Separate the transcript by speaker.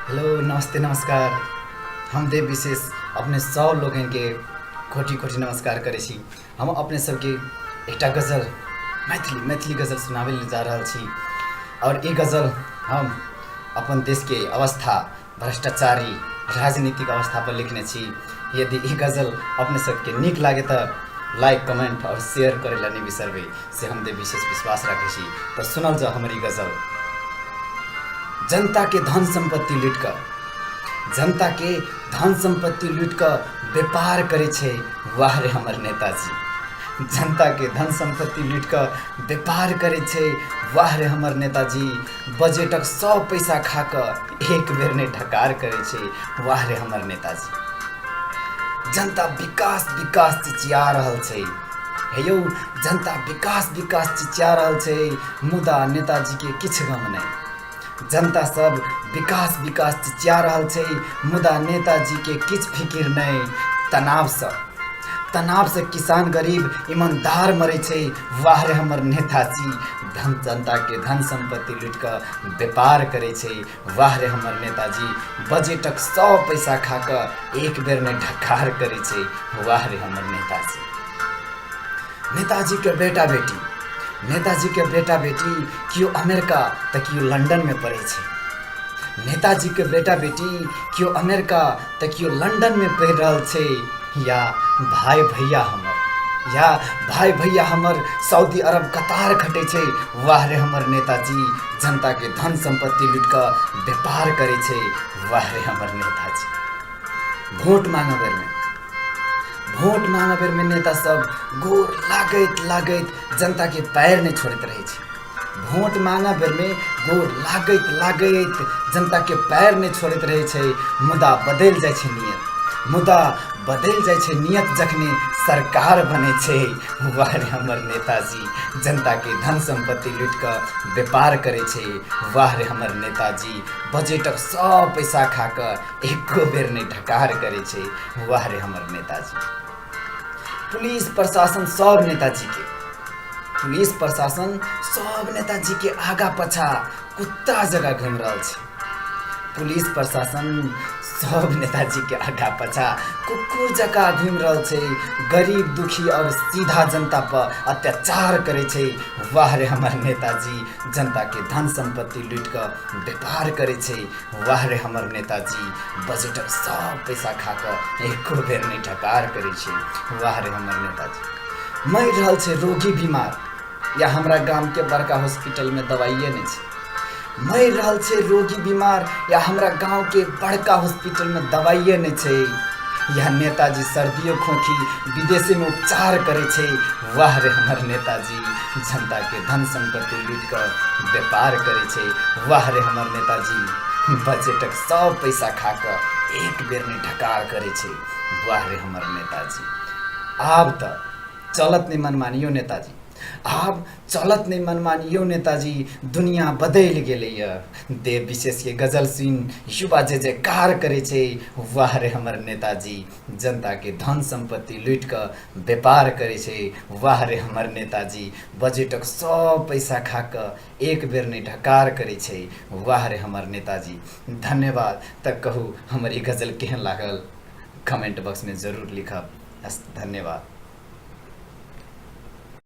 Speaker 1: Hello नमस्ते नमस्कार। हम देव विशेष अपने सब लोगन के कोटि कोटि नमस्कार करे छी। हम अपने सबके एकटा गजल मैथिली गजल सुनावे ले जा रहल छी और ये गजल हम अपन देश के अवस्था भ्रष्टाचारी राजनीतिक अवस्था पर लिखने छी। यदि ये गजल अपने सबके नीक लागे तो लाइक कमेंट और शेयर करे ला नहीं बिसरबे से हम देव विशेष विश्वास रखे छी। तो सुनल जा हमारी गजल। जनता के धन संपत्ति लूट कर व्यापार करे छे वाह रे हमर नेताजी। जनता के धन संपत्ति लूट कर व्यापार करे छे वाह रे हमर नेताजी। बजटक 100 पैसा खा कर एक बेर ने ढकार करे छे वाह रे हमर नेताजी। जनता विकास विकास चिचिया रहल छे हे यौ, जनता विकास विकास चिचिया रहल छे मुदा नेताजी के किछ गम नहीं। जनता सब विकास विकास चिचिया रहल छे मुदा नेताजी के किछ फिकिर नहीं। तनाव से किसान गरीब ईमानदार मरे छे वाह रे हमर नेताजी। जनता के धन संपत्ति लूट कर व्यापार करे छे वाह रे हमर नेताजी। बजटक 100 पैसा खा कर एक बेर में ढकार करे छे वाह रे हमर नेताजी। नेताजी के बेटा बेटी क्यों अमेरिका तो क्यों लंदन में पढ़े छे। नेताजी के बेटा बेटी क्यों अमेरिका तो क्यों लंदन में पढ़ रहल छे। या भाई भैया हमर सऊदी अरब कतार खटे छे वाह रे हमर नेताजी। जनता के धन संपत्ति लूट कर व्यापार करे छे वाह रे हमर नेताजी। वोट मांगे बेर में नेता सब गोर लागत जनता के पैर नहीं छोड़त रहे छे। वोट मांगा बेर में गोर लागत जनता के पैर नहीं छोड़त रहे छे मुदा बदल जाय छे नियत जखने सरकार बने छे वाह रे हमर नेताजी। जनता के धन संपत्ति लूट कर व्यापार करे छे वाह रे हमर नेताजी। बजटक 100 पैसा खा कर एको बेर नहीं ढकार करे छे वाह रे हमर नेताजी। पुलिस प्रशासन सब नेताजी के आगा पछा कुत्ता जगह घूम रहा छे। पुलिस प्रशासन सब नेताजी के आगा पछा कुकुर जगह घूम रहा छे। गरीब दुखी और सीधा जनता पर अत्याचार करे छे वाह रे हमर नेताजी। जनता के धन संपत्ति लूट कर व्यापार करे छे वाह रे हमर नेताजी। बजटक 100 पैसा खा कर एको बेर नहीं ढकार करे छे वाह रे हमर नेताजी। मर रहल छे रोगी बीमार या हमरा गांव के बड़का हॉस्पिटल में दवाइये नहीं छे। मर रहल छे रोगी बीमार या हमरा गांव के बड़का हॉस्पिटल में दवाइये नहीं छे। या नेताजी सर्दियों खोखी विदेशी में उपचार करे छे वाह रे हमर नेताजी। जनता के धन संपत्ति लूट कर व्यापार करे छे वाह रे हमर नेताजी। बजटक 100 पैसा खा कर एक बेर में ढकार करे छे वाह रे हमर नेताजी। आब तो चलत नहीं मनमानियो नेताजी। दुनिया बदल गेले। देव विशेष के गजल सुन युवा जयकार करे छे वाह रे हमर नेताजी। जनता के धन संपत्ति लूट कर व्यापार करे छे वाह रे हमर नेताजी। बजटक 100 पैसा खा कर एक बेर नहीं ढकार करे छे वाह रे हमर नेताजी। धन्यवाद। तक कहू हमारी गजल केहन लागल कमेंट बॉक्स में जरूर लिखब। धन्यवाद।